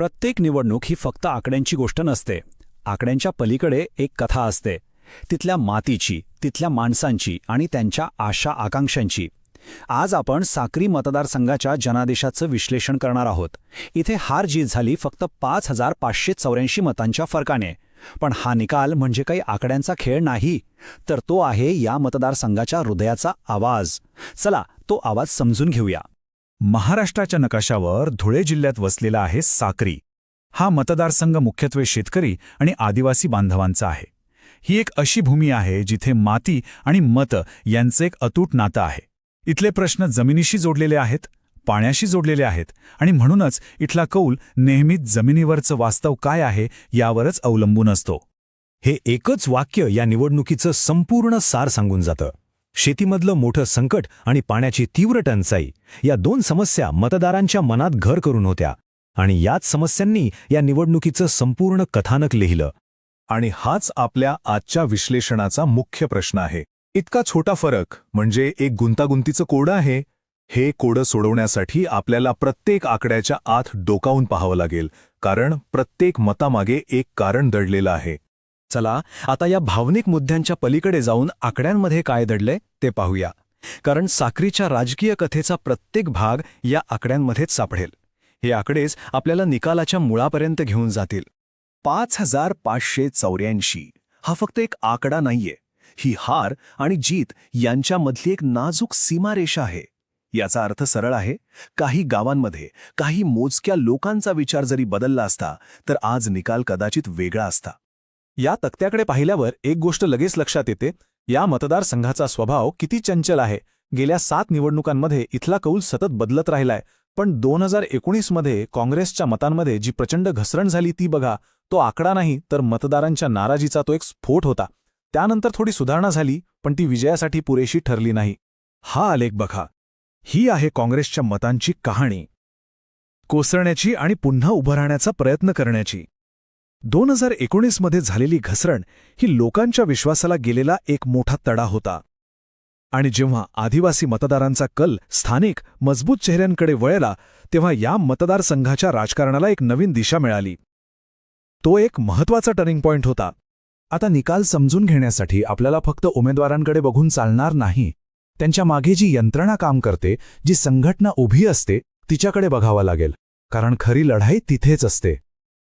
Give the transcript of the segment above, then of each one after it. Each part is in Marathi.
प्रत्येक निवडणूक ही फक्त आकड्यांची गोष्ट नसते. आकड्यांच्या पलीकडे एक कथा असते, तिथल्या मातीची, तिथल्या माणसांची आणि त्यांच्या आशा आकांक्षांची. आज आपण साक्री मतदारसंघाच्या जनादेशाचं विश्लेषण करणार आहोत. इथे हार जीत झाली फक्त 5,584 मतांच्या फरकाने. पण हा निकाल म्हणजे काही आकड्यांचा खेळ नाही, तर तो आहे या मतदारसंघाच्या हृदयाचा आवाज. चला तो आवाज समजून घेऊया. महाराष्ट्राच्या नकाशावर धुळे जिल्ह्यात वसलेला आहे साक्री. हा मतदारसंघ मुख्यत्वे शेतकरी आणि आदिवासी बांधवांचा आहे. ही एक अशी भूमी आहे जिथे माती आणि मत यांचं एक अतूट नातं आहे. इथले प्रश्न जमिनीशी जोडलेले आहेत, पाण्याशी जोडलेले आहेत आणि म्हणूनच इथला कौल नेहमीच जमिनीवरचं वास्तव काय आहे यावरच अवलंबून असतो. हे एकच वाक्य या निवडणुकीचं संपूर्ण सार सांगून जातं. शेतीमधलं मोठं संकट आणि पाण्याची तीव्र टंचाई या दोन समस्या मतदारांच्या मनात घर करून होत्या आणि याच समस्यांनी या निवडणुकीचं संपूर्ण कथानक लिहिलं. आणि हाच आपल्या आजच्या विश्लेषणाचा मुख्य प्रश्न आहे. इतका छोटा फरक म्हणजे एक गुंतागुंतीचं कोडं आहे. हे कोडं सोडवण्यासाठी आपल्याला प्रत्येक आकड्याच्या आत डोकावून पाहावं लागेल, कारण प्रत्येक मतामागे एक कारण दडलेलं आहे. चला आता या भावनिक मुद्द्यांच्या पलीकडे जाऊन आकड्यांमध्ये काय दडलंय ते पाहूया, कारण साक्रीच्या राजकीय कथेचा प्रत्येक भाग या आकड्यांमध्येच सापडेल. हे आकडेच आपल्याला निकालाच्या मुळापर्यंत घेऊन जातील. 5,584 हा फक्त एक आकडा नाहीये, ही हार आणि जीत यांच्यामधली एक नाजूक सीमारेषा आहे. याचा अर्थ सरळ आहे, काही गावांमध्ये काही मोजक्या लोकांचा विचार जरी बदलला असता तर आज निकाल कदाचित वेगळा असता. या तक्त्याकडे पाहिल्यावर एक गोष्ट लगेच लक्षात येते, या मतदारसंघाचा स्वभाव किती चंचल आहे. गेल्या 7 निवडणुकांमध्ये इथला कौल सतत बदलत राहिलाय, पण 2019 मध्ये काँग्रेसच्या मतांमध्ये जी प्रचंड घसरण झाली ती बघा. तो आकडा नाही तर मतदारांच्या नाराजीचा तो एक स्फोट होता. त्यानंतर थोडी सुधारणा झाली, पण ती विजयासाठी पुरेशी ठरली नाही. हा आलेख बघा, ही आहे काँग्रेसच्या मतांची कहाणी, कोसळण्याची आणि पुन्हा उभं राहण्याचा प्रयत्न करण्याची. 2019 मध्ये झालेली घसरण ही लोकांच्या विश्वासाला गेलेला एक मोठा तडा होता. आणि जेव्हा आदिवासी मतदारांचा कल स्थानिक मजबूत चेहऱ्यांकडे वळला, तेव्हा या मतदारसंघाच्या राजकारणाला एक नवीन दिशा मिळाली. तो एक महत्त्वाचा टर्निंग पॉइंट होता. आता निकाल समजून घेण्यासाठी आपल्याला फक्त उमेदवारांकडे बघून चालणार नाही. त्यांच्या मागे जी यंत्रणा काम करते, जी संघटना उभी असते, तिच्याकडे बघावं लागेल, कारण खरी लढाई तिथेच असते.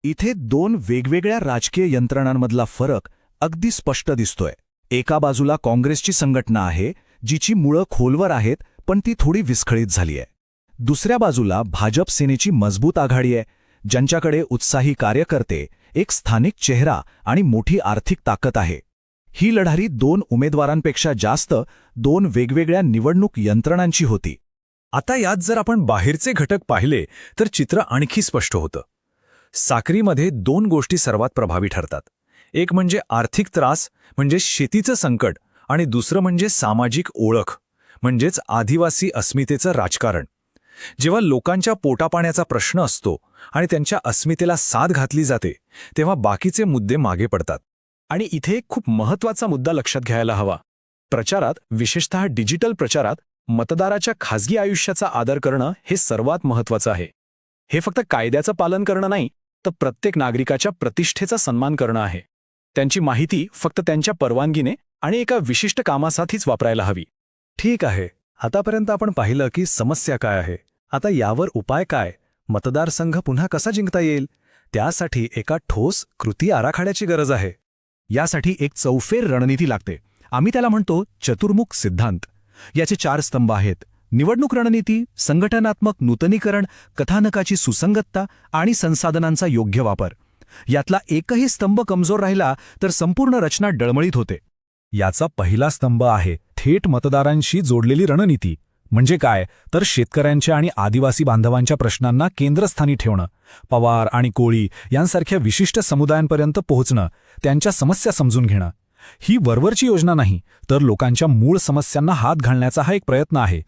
इथे 2 वेगवेगळ्या राजकीय यंत्रणांमधला फरक अगदी स्पष्ट दिसतोय. एका बाजूला काँग्रेसची संघटना आहे, जिची मुळं खोलवर आहेत पण ती थोडी विस्खळीत झालीय. दुसऱ्या बाजूला भाजप सेनेची मजबूत आघाडी आहे, ज्यांच्याकडे उत्साही कार्यकर्ते, एक स्थानिक चेहरा आणि मोठी आर्थिक ताकद आहे. ही लढाई 2 उमेदवारांपेक्षा जास्त 2 वेगवेगळ्या निवडणूक यंत्रणांची होती. आता यात जर आपण बाहेरचे घटक पाहिले तर चित्र आणखी स्पष्ट होतं. साक्रीमध्ये 2 गोष्टी सर्वात प्रभावी ठरतात. एक म्हणजे आर्थिक त्रास, म्हणजे शेतीचं संकट, आणि दुसरं म्हणजे सामाजिक ओळख, म्हणजेच आदिवासी अस्मितेचं राजकारण. जेव्हा लोकांच्या पोटापाण्याचा प्रश्न असतो आणि त्यांच्या अस्मितेला साथ घातली जाते, तेव्हा बाकीचे मुद्दे मागे पडतात. आणि इथे एक खूप महत्त्वाचा मुद्दा लक्षात घ्यायला हवा. प्रचारात, विशेषतः डिजिटल प्रचारात, मतदाराच्या खाजगी आयुष्याचा आदर करणं हे सर्वात महत्त्वाचं आहे. हे फक्त कायद्याचं पालन करणं नाही, तर प्रत्येक नागरिकाच्या प्रतिष्ठेचा सन्मान करणं आहे. त्यांची माहिती फक्त त्यांच्या परवानगीने आणि एका विशिष्ट कामासाठीच वापरायला हवी. ठीक आहे, आतापर्यंत आपण पाहिलं की समस्या काय आहे. आता यावर उपाय काय? मतदारसंघ पुन्हा कसा जिंकता येईल? त्यासाठी एका ठोस कृती आराखड्याची गरज आहे. यासाठी एक चौफेर रणनीती लागते. आम्ही त्याला म्हणतो चतुर्मुख सिद्धांत. याचे 4 स्तंभ आहेत: निवडणूक रणनीती, संघटनात्मक नूतनीकरण, कथानकाची सुसंगतता आणि संसाधनांचा योग्य वापर. यातला एकही स्तंभ कमजोर राहिला तर संपूर्ण रचना डळमळीत होते. याचा पहिला स्तंभ आहे थेट मतदारांशी जोडलेली रणनीती. म्हणजे काय तर शेतकऱ्यांच्या आणि आदिवासी बांधवांच्या प्रश्नांना केंद्रस्थानी ठेवणं, पवार आणि कोळी यांसारख्या विशिष्ट समुदायांपर्यंत पोहोचणं, त्यांच्या समस्या समजून घेणं. ही वरवरची योजना नाही, तर लोकांच्या मूळ समस्यांना हात घालण्याचा हा एक प्रयत्न आहे.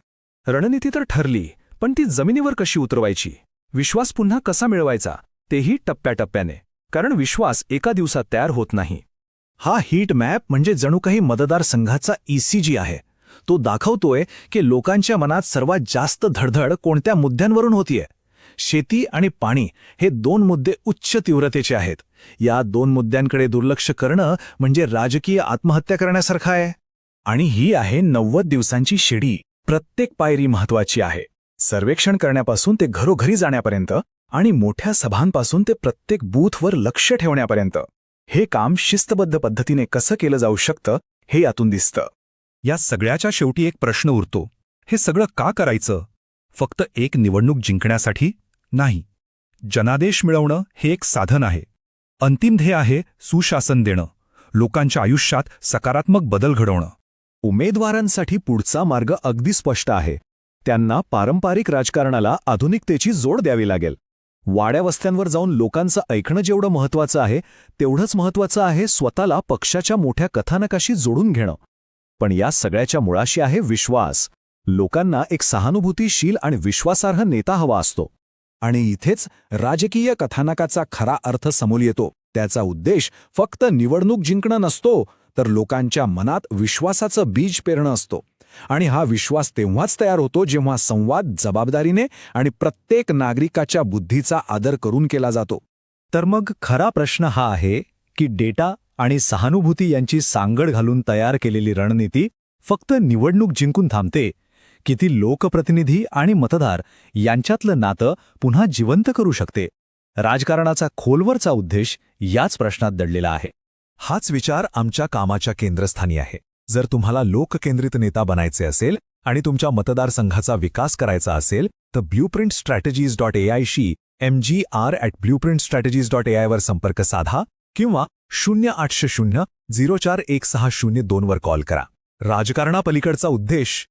रणनीती तर ठरली, पण ती जमिनीवर कशी उतरवायची, विश्वास पुन्हा कसा मिळवायचा, तेही टप्प्याटप्प्याने. कारण विश्वास एका दिवसात तयार होत नाही. हा हीट मॅप म्हणजे जणू काही मतदारसंघाचा ECG आहे. तो दाखवतोय की लोकांच्या मनात सर्वात जास्त धडधड कोणत्या मुद्द्यांवरून होतीये. शेती आणि पाणी हे 2 मुद्दे उच्च तीव्रतेचे आहेत. या 2 मुद्द्यांकडे दुर्लक्ष करणं म्हणजे राजकीय आत्महत्या करण्यासारखं आहे. आणि ही आहे 90 दिवसांची शिडी. प्रत्येक पायरी महत्वाची आहे. सर्वेक्षण करण्यापासून ते घरोघरी जाण्यापर्यंत आणि मोठ्या सभांपासून ते प्रत्येक बूथवर लक्ष ठेवण्यापर्यंत हे काम शिस्तबद्ध पद्धतीने कसं केलं जाऊ शकतं हे यातून दिसतं. या सगळ्याच्या शेवटी एक प्रश्न उरतो, हे सगळं का करायचं? फक्त एक निवडणूक जिंकण्यासाठी नाही. जनादेश मिळवणं हे एक साधन आहे. अंतिम ध्येय आहे सुशासन देणं, लोकांच्या आयुष्यात सकारात्मक बदल घडवणं. उमेदवारांसाठी पुढचा मार्ग अगदी स्पष्ट आहे. त्यांना पारंपरिक राजकारणाला आधुनिकतेची जोड द्यावी लागेल. वाड्यावस्त्यांवर जाऊन लोकांचं ऐकणं जेवढं महत्वाचं आहे तेवढंच महत्वाचं आहे स्वतःला पक्षाच्या मोठ्या कथानकाशी जोडून घेणं. पण या सगळ्याच्या मुळाशी आहे विश्वास. लोकांना एक सहानुभूतीशील आणि विश्वासार्ह नेता हवा असतो. आणि इथेच राजकीय कथानकाचा खरा अर्थ समोर येतो. त्याचा उद्देश फक्त निवडणूक जिंकणं नसतो, तर लोकांच्या मनात विश्वासाचं बीज पेरणं असतो. आणि हा विश्वास तेव्हाच तयार होतो जेव्हा संवाद जबाबदारीने आणि प्रत्येक नागरिकाच्या बुद्धीचा आदर करून केला जातो. तर मग खरा प्रश्न हा आहे की डेटा आणि सहानुभूती यांची सांगड घालून तयार केलेली रणनीती फक्त निवडणूक जिंकून थांबते, की ती लोकप्रतिनिधी आणि मतदार यांच्यातलं नातं पुन्हा जिवंत करू शकते? राजकारणाचा खोलवरचा उद्देश याच प्रश्नात दडलेला आहे. हाच विचार आमच्या कामाच्या केंद्रस्थानी आहे. जर तुम्हाला लोककेंद्रित नेता बनायचे असेल आणि तुमच्या मतदारसंघाचा विकास करायचा असेल तर blueprintstrategies.ai शी mgr@blueprintstrategies.ai वर संपर्क साधा किंवा 0800 041602 वर कॉल करा. राजकारणापलीकडचा उद्देश